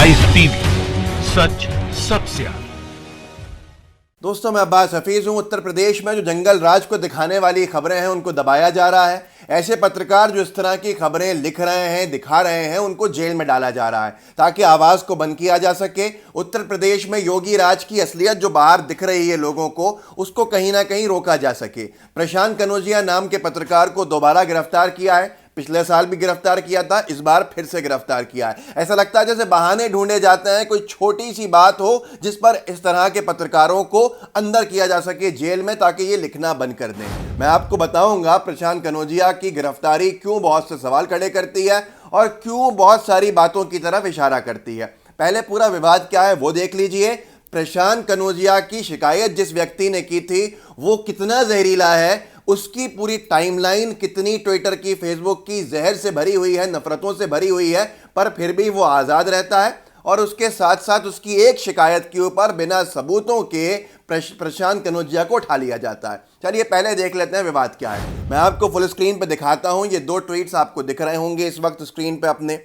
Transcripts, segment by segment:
Ice TV, सच सबसे आगे। दोस्तों, मैं अब्बास हफीज हूं। उत्तर प्रदेश में जो जंगल राज को दिखाने वाली खबरें हैं उनको दबाया जा रहा है। ऐसे पत्रकार जो इस तरह की खबरें लिख रहे हैं, दिखा रहे हैं, उनको जेल में डाला जा रहा है ताकि आवाज को बंद किया जा सके। उत्तर प्रदेश में योगी राज की असलियत जो बाहर दिख रही है लोगों को, उसको कहीं ना कहीं रोका जा सके। प्रशांत कनौजिया नाम के पत्रकार को दोबारा गिरफ्तार किया है। पिछले साल भी गिरफ्तार किया था, इस बार फिर से गिरफ्तार किया है। ऐसा लगता है जैसे बहाने ढूंढे जाते हैं, कोई छोटी सी बात हो जिस पर इस तरह के पत्रकारों को अंदर किया जा सके जेल में, ताकि ये लिखना बंद कर दें। मैं आपको बताऊंगा प्रशांत कनौजिया की गिरफ्तारी क्यों बहुत से सवाल खड़े करती है और क्यों बहुत सारी बातों की तरफ इशारा करती है। पहले पूरा विवाद क्या है वो देख लीजिए। प्रशांत कनौजिया की शिकायत जिस व्यक्ति ने की थी वो कितना जहरीला है, उसकी पूरी टाइमलाइन कितनी ट्विटर की, फेसबुक की जहर से भरी हुई है, नफरतों से भरी हुई है, पर फिर भी वो आज़ाद रहता है। और उसके साथ साथ उसकी एक शिकायत के ऊपर बिना सबूतों के प्रशांत कनौजिया को उठा लिया जाता है। चलिए पहले देख लेते हैं विवाद क्या है। मैं आपको फुल स्क्रीन पे दिखाता हूं। ये दो ट्वीट्स आपको दिख रहे होंगे इस वक्त स्क्रीन पे अपने।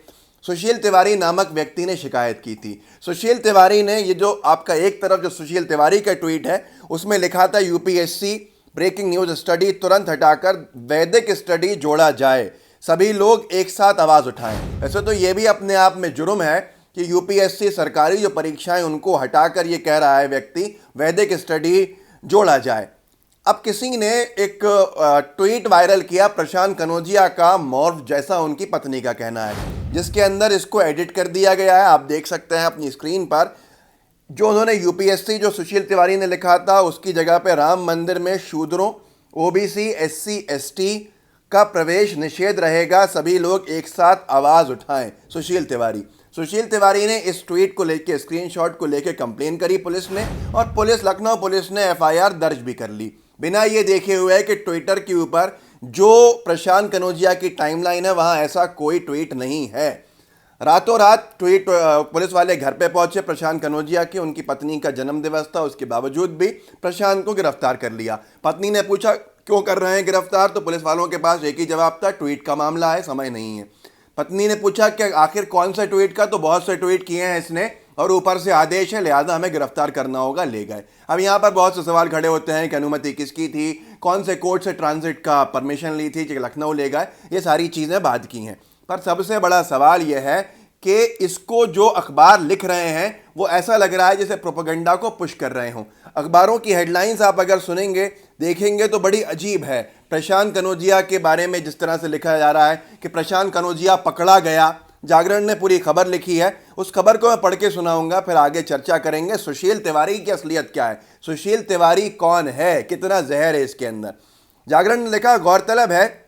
सुशील तिवारी नामक व्यक्ति ने शिकायत की थी। सुशील तिवारी ने, ये जो आपका एक तरफ जो सुशील तिवारी का ट्वीट है उसमें लिखा था यूपीएससी ब्रेकिंग न्यूज स्टडी तुरंत हटाकर वैदिक स्टडी जोड़ा जाए, सभी लोग एक साथ आवाज उठाएं। वैसे तो ये भी अपने आप में जुर्म है कि यूपीएससी सरकारी जो परीक्षाएं उनको हटाकर ये कह रहा है व्यक्ति वैदिक स्टडी जोड़ा जाए। अब किसी ने एक ट्वीट वायरल किया प्रशांत कनौजिया का मॉर्फ जैसा, उनकी पत्नी का कहना है, जिसके अंदर इसको एडिट कर दिया गया है। आप देख सकते हैं अपनी स्क्रीन पर। जो उन्होंने यूपीएससी जो सुशील तिवारी ने लिखा था उसकी जगह पे राम मंदिर में शूद्रों, ओबीसी, एससी, एसटी का प्रवेश निषेध रहेगा, सभी लोग एक साथ आवाज उठाएं। सुशील तिवारी ने इस ट्वीट को लेके, स्क्रीनशॉट को लेके कंप्लेन करी पुलिस ने, और लखनऊ पुलिस ने एफआईआर दर्ज भी कर ली, बिना ये देखे हुए कि ट्विटर के ऊपर जो प्रशांत कनौजिया की टाइमलाइन है वहां ऐसा कोई ट्वीट नहीं है। रातों रात ट्वीट पुलिस वाले घर पे पहुंचे प्रशांत कनौजिया के, उनकी पत्नी का जन्मदिवस था, उसके बावजूद भी प्रशांत को गिरफ्तार कर लिया। पत्नी ने पूछा क्यों कर रहे हैं गिरफ्तार, तो पुलिस वालों के पास एक ही जवाब था, ट्वीट का मामला है, समय नहीं है। पत्नी ने पूछा कि आखिर कौन सा ट्वीट का, तो बहुत से ट्वीट किए हैं इसने और ऊपर से आदेश है, लिहाजा हमें गिरफ्तार करना होगा, ले गए। अब यहाँ पर बहुत से सवाल खड़े होते हैं कि अनुमति किसकी थी, कौन से कोर्ट से ट्रांजिट का परमिशन ली थी कि लखनऊ ले गए, ये सारी चीज़ें बात की हैं। पर सबसे बड़ा सवाल यह है कि इसको जो अखबार लिख रहे हैं वो ऐसा लग रहा है जैसे प्रोपेगेंडा को पुश कर रहे हों। अखबारों की हेडलाइंस आप अगर सुनेंगे, देखेंगे तो बड़ी अजीब है। प्रशांत कनौजिया के बारे में जिस तरह से लिखा जा रहा है कि प्रशांत कनौजिया पकड़ा गया, जागरण ने पूरी खबर लिखी है, उस खबर को मैं पढ़ के सुनाऊंगा, फिर आगे चर्चा करेंगे। सुशील तिवारी की असलियत क्या है, सुशील तिवारी कौन है, कितना जहर है इसके अंदर। जागरण ने लिखा, गौरतलब है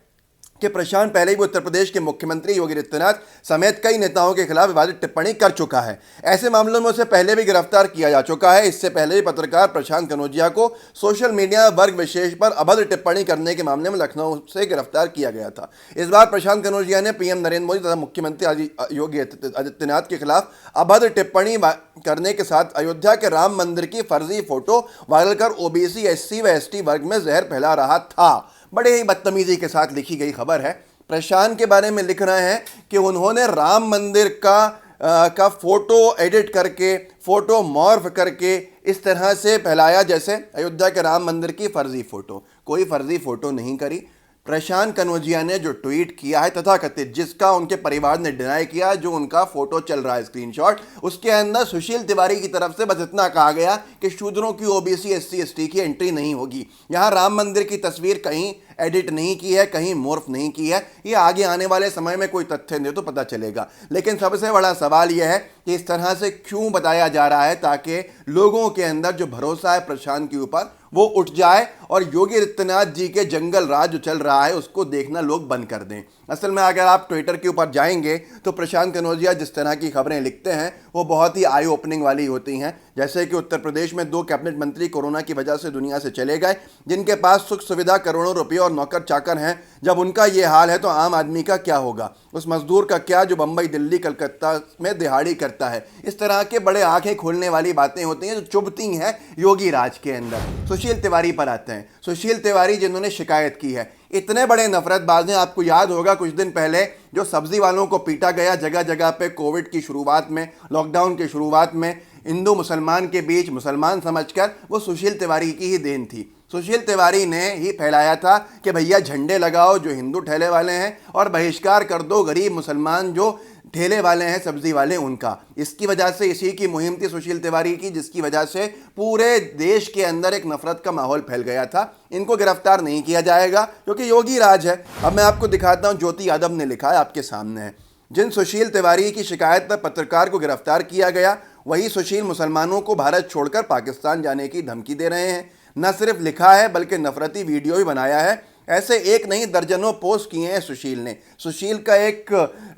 कि प्रशांत पहले ही उत्तर प्रदेश के मुख्यमंत्री योगी आदित्यनाथ समेत कई नेताओं के खिलाफ विवादित टिप्पणी कर चुका है। ऐसे मामलों में उसे पहले भी गिरफ्तार किया जा चुका है। इससे पहले भी पत्रकार प्रशांत कनौजिया को सोशल मीडिया वर्ग विशेष पर अभद्र टिप्पणी करने के मामले में लखनऊ से गिरफ्तार किया गया था। इस बार प्रशांत कनौजिया ने पीएम नरेंद्र मोदी तथा मुख्यमंत्री योगी आदित्यनाथ के खिलाफ अभद्र टिप्पणी करने के साथ अयोध्या के राम मंदिर की फर्जी फोटो वायरल कर ओबीसी, एससी व एसटी वर्ग में जहर फैला रहा था। बड़े ही बदतमीजी के साथ लिखी गई खबर है। प्रशांत के बारे में लिख रहे हैं कि उन्होंने राम मंदिर का फोटो एडिट करके, फोटो मॉर्फ करके इस तरह से फैलाया जैसे अयोध्या के राम मंदिर की फर्जी फोटो। कोई फर्जी फोटो नहीं करी। प्रशांत कनौजिया ने जो ट्वीट किया है तथाकथित, जिसका उनके परिवार ने डिनाई किया, जो उनका फोटो चल रहा है स्क्रीनशॉट, उसके अंदर सुशील तिवारी की तरफ से बस इतना कहा गया कि शूद्रों की, ओबीसी, एससी, एसटी की एंट्री नहीं होगी। यहाँ राम मंदिर की तस्वीर कहीं एडिट नहीं की है, कहीं मोर्फ नहीं की है। ये आगे आने वाले समय में कोई तथ्य दे तो पता चलेगा। लेकिन सबसे बड़ा सवाल यह है कि इस तरह से क्यों बताया जा रहा है, ताकि लोगों के अंदर जो भरोसा है प्रशांत के ऊपर वो उठ जाए और योगी आदित्यनाथ जी के जंगल राज जो चल रहा है उसको देखना लोग बंद कर दें। असल में अगर आप ट्विटर के ऊपर जाएंगे तो प्रशांत कनौजिया जिस तरह की खबरें लिखते हैं वो बहुत ही आई ओपनिंग वाली होती हैं। जैसे कि उत्तर प्रदेश में 2 कैबिनेट मंत्री कोरोना की वजह से दुनिया से चले गए, जिनके पास सुख सुविधा, करोड़ों रुपये और नौकर चाकर हैं। जब उनका ये हाल है तो आम आदमी का क्या होगा, उस मजदूर का क्या जो बंबई, दिल्ली, कलकत्ता में दिहाड़ी करता करता है। इस तरह के बड़े आंखें खोलने वाली बातें होती हैं जो चुभती हैं योगी राज के अंदर। सुशील तिवारी पर आते हैं। सुशील तिवारी जिन्होंने शिकायत की है, इतने बड़े नफरतबाज हैं। आपको याद होगा कुछ दिन पहले जो सब्जी वालों को पीटा गया जगह जगह पे कोविड की शुरुआत में, लॉकडाउन की शुरुआत में, हिंदू मुसलमान के बीच मुसलमान समझकर, वो सुशील तिवारी की ही देन थी। सुशील तिवारी ने ही फैलाया था कि भैया झंडे लगाओ जो हिंदू ठेले वाले हैं और बहिष्कार कर दो गरीब मुसलमान जो ठेले वाले हैं, सब्जी वाले, उनका। इसकी वजह से, इसी की मुहिम थी सुशील तिवारी की, जिसकी वजह से पूरे देश के अंदर एक नफरत का माहौल फैल गया था। इनको गिरफ्तार नहीं किया जाएगा क्योंकि योगी राज है। अब मैं आपको दिखाता हूं, ज्योति यादव ने लिखा है, आपके सामने है। जिन सुशील तिवारी की शिकायत पर पत्रकार को गिरफ्तार किया गया, वही सुशील मुसलमानों को भारत छोड़कर पाकिस्तान जाने की धमकी दे रहे हैं। न सिर्फ लिखा है बल्कि नफरती वीडियो भी बनाया है। ऐसे एक नहीं दर्जनों पोस्ट किए हैं सुशील ने। सुशील का एक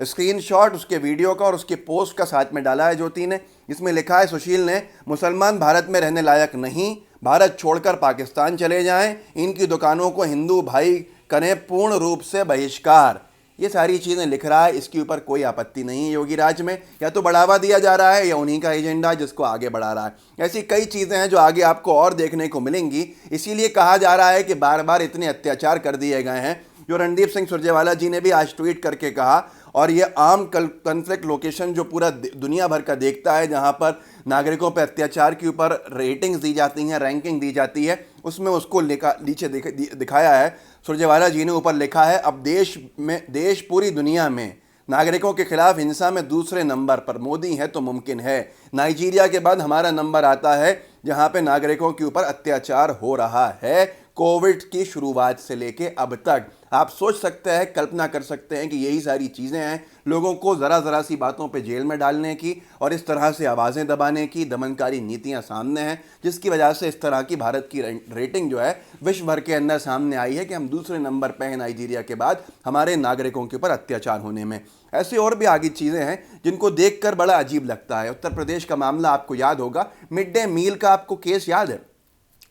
स्क्रीनशॉट उसके वीडियो का और उसके पोस्ट का साथ में डाला है ज्योति ने। इसमें लिखा है सुशील ने, मुसलमान भारत में रहने लायक नहीं, भारत छोड़कर पाकिस्तान चले जाएं, इनकी दुकानों को हिंदू भाई करें पूर्ण रूप से बहिष्कार। ये सारी चीज़ें लिख रहा है, इसके ऊपर कोई आपत्ति नहीं है योगी राज में। या तो बढ़ावा दिया जा रहा है या उन्हीं का एजेंडा जिसको आगे बढ़ा रहा है। ऐसी कई चीज़ें हैं जो आगे आपको और देखने को मिलेंगी। इसीलिए कहा जा रहा है कि बार बार इतने अत्याचार कर दिए गए हैं। जो रणदीप सिंह सुरजेवाला जी ने भी आज ट्वीट करके कहा, और ये आम कन्फ्लिक्ट लोकेशन जो पूरा दुनिया भर का देखता है, जहाँ पर नागरिकों पर अत्याचार के ऊपर रेटिंग्स दी जाती हैं, रैंकिंग दी जाती है, उसमें उसको नीचे दिखाया है। सुरजेवाला जी ने ऊपर लिखा है, अब देश पूरी दुनिया में नागरिकों के खिलाफ हिंसा में दूसरे नंबर पर, मोदी है तो मुमकिन है। नाइजीरिया के बाद हमारा नंबर आता है जहां पे नागरिकों के ऊपर अत्याचार हो रहा है, कोविड की शुरुआत से लेके अब तक। आप सोच सकते हैं, कल्पना कर सकते हैं कि यही सारी चीज़ें हैं लोगों को ज़रा सी बातों पे जेल में डालने की और इस तरह से आवाज़ें दबाने की। दमनकारी नीतियां सामने हैं जिसकी वजह से इस तरह की भारत की रेटिंग जो है विश्व भर के अंदर सामने आई है कि हम दूसरे नंबर पे हैं नाइजीरिया के बाद हमारे नागरिकों के ऊपर अत्याचार होने में। ऐसे और भी आगे चीज़ें हैं जिनको देखकर बड़ा अजीब लगता है। उत्तर प्रदेश का मामला आपको याद होगा, मिड डे मील का आपको केस याद है।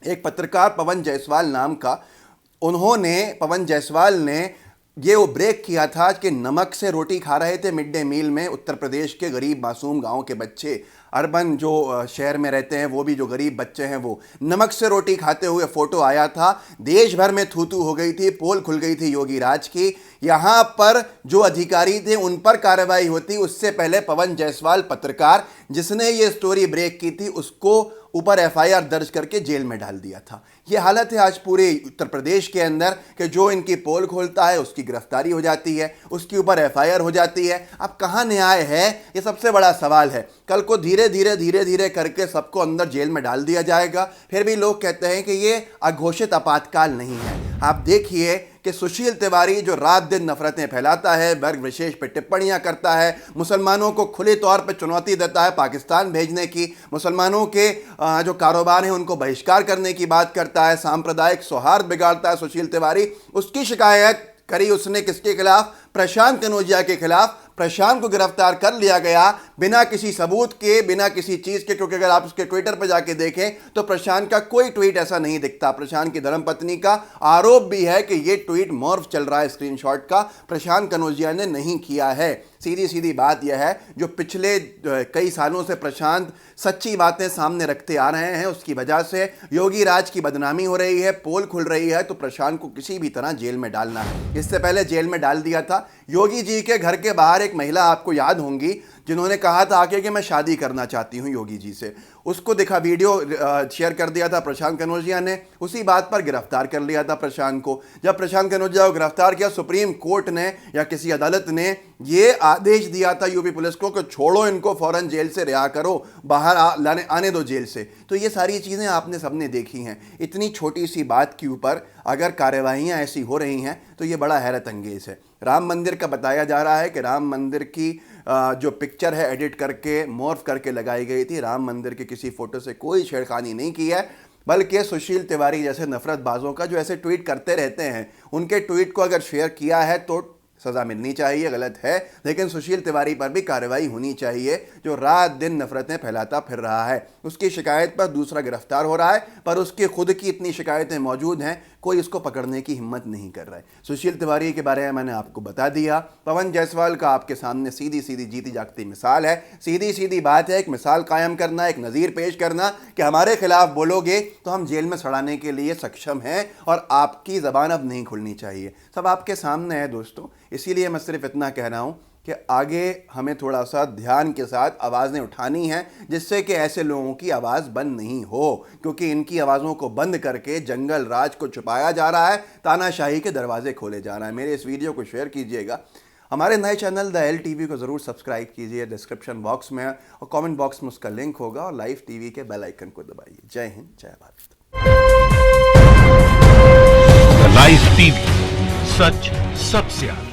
एक पत्रकार पवन जायसवाल नाम का, पवन जायसवाल ने ये वो ब्रेक किया था कि नमक से रोटी खा रहे थे मिड डे मील में उत्तर प्रदेश के गरीब मासूम गांव के बच्चे। अर्बन जो शहर में रहते हैं वो भी, जो गरीब बच्चे हैं वो नमक से रोटी खाते हुए फोटो आया था। देश भर में थू हो गई थी, पोल खुल गई थी योगी राज की। यहाँ पर जो अधिकारी थे उन पर कार्रवाई होती, उससे पहले पवन जायसवाल पत्रकार जिसने ये स्टोरी ब्रेक की थी उसको ऊपर एफआईआर दर्ज करके जेल में डाल दिया था। ये हालत है आज पूरे उत्तर प्रदेश के अंदर कि जो इनकी पोल खोलता है उसकी गिरफ्तारी हो जाती है, उसके ऊपर एफआईआर हो जाती है। अब कहाँ न्याय है, ये सबसे बड़ा सवाल है। कल को धीरे धीरे करके सबको अंदर जेल में डाल दिया जाएगा, फिर भी लोग कहते हैं कि ये अघोषित आपातकाल नहीं है। आप देखिए कि सुशील तिवारी जो रात दिन नफरतें फैलाता है, वर्ग विशेष पे टिप्पणियां करता है, मुसलमानों को खुले तौर पे चुनौती देता है पाकिस्तान भेजने की, मुसलमानों के जो कारोबार हैं उनको बहिष्कार करने की बात करता है, सांप्रदायिक सौहार्द बिगाड़ता है सुशील तिवारी। उसकी शिकायत करी उसने किसके खिलाफ? प्रशांत कनौजिया के खिलाफ। प्रशांत को गिरफ्तार कर लिया गया बिना किसी सबूत के, बिना किसी चीज़ के, क्योंकि अगर आप उसके ट्विटर पर जाके देखें तो प्रशांत का कोई ट्वीट ऐसा नहीं दिखता। प्रशांत की धर्मपत्नी का आरोप भी है कि ये ट्वीट मॉर्फ चल रहा है स्क्रीनशॉट का, प्रशांत कनौजिया ने नहीं किया है। सीधी बात यह है, जो पिछले कई सालों से प्रशांत सच्ची बातें सामने रखते आ रहे हैं, उसकी वजह से योगी राज की बदनामी हो रही है, पोल खुल रही है, तो प्रशांत को किसी भी तरह जेल में डालना है। इससे पहले जेल में डाल दिया था योगी जी के घर के बाहर एक महिला, आपको याद होंगी, जिन्होंने कहा था आके कि मैं शादी करना चाहती हूं योगी जी से। उसको दिखा, वीडियो शेयर कर दिया था प्रशांत कनौजिया ने, उसी बात पर गिरफ्तार कर लिया था प्रशांत को। जब प्रशांत कनौजिया को गिरफ्तार किया, सुप्रीम कोर्ट ने या किसी अदालत ने ये आदेश दिया था यूपी पुलिस को कि छोड़ो इनको, फौरन जेल से रिहा करो, बाहर आने दो जेल से। तो ये सारी चीज़ें आपने सबने देखी हैं। इतनी छोटी सी बात के ऊपर अगर कार्यवाहियाँ ऐसी हो रही हैं तो ये बड़ा हैरत अंगेज़ है। राम मंदिर का बताया जा रहा है कि राम मंदिर की जो पिक्चर है एडिट करके, मॉर्फ करके लगाई गई थी। राम मंदिर के किसी फ़ोटो से कोई छेड़खानी नहीं की है, बल्कि सुशील तिवारी जैसे नफरतबाजों का, जो ऐसे ट्वीट करते रहते हैं, उनके ट्वीट को अगर शेयर किया है तो सज़ा मिलनी चाहिए, गलत है, लेकिन सुशील तिवारी पर भी कार्रवाई होनी चाहिए जो रात दिन नफरतें फैलाता फिर रहा है। उसकी शिकायत पर दूसरा गिरफ्तार हो रहा है, पर उसकी खुद की इतनी शिकायतें मौजूद हैं, कोई इसको पकड़ने की हिम्मत नहीं कर रहा है। सुशील तिवारी के बारे में मैंने आपको बता दिया। पवन जायसवाल का आपके सामने सीधी सीधी जीती जागती मिसाल है। सीधी सीधी बात है, एक मिसाल कायम करना, एक नज़ीर पेश करना कि हमारे खिलाफ बोलोगे तो हम जेल में सड़ाने के लिए सक्षम हैं और आपकी ज़बान अब नहीं खुलनी चाहिए। सब आपके सामने है दोस्तों। इसीलिए मैं सिर्फ इतना कह रहा हूँ कि आगे हमें थोड़ा सा ध्यान के साथ आवाज़ें उठानी हैं, जिससे कि ऐसे लोगों की आवाज़ बंद नहीं हो, क्योंकि इनकी आवाज़ों को बंद करके जंगल राज को छुपाया जा रहा है, तानाशाही के दरवाजे खोले जा रहा है। मेरे इस वीडियो को शेयर कीजिएगा, हमारे नए चैनल द एल टीवी को ज़रूर सब्सक्राइब कीजिए, डिस्क्रिप्शन बॉक्स में और कमेंट बॉक्स में उसका लिंक होगा, और लाइव टीवी के बेल आइकन को दबाइए। जय हिंद, जय भारत। लाइव टीवी, सच सबसे आगे।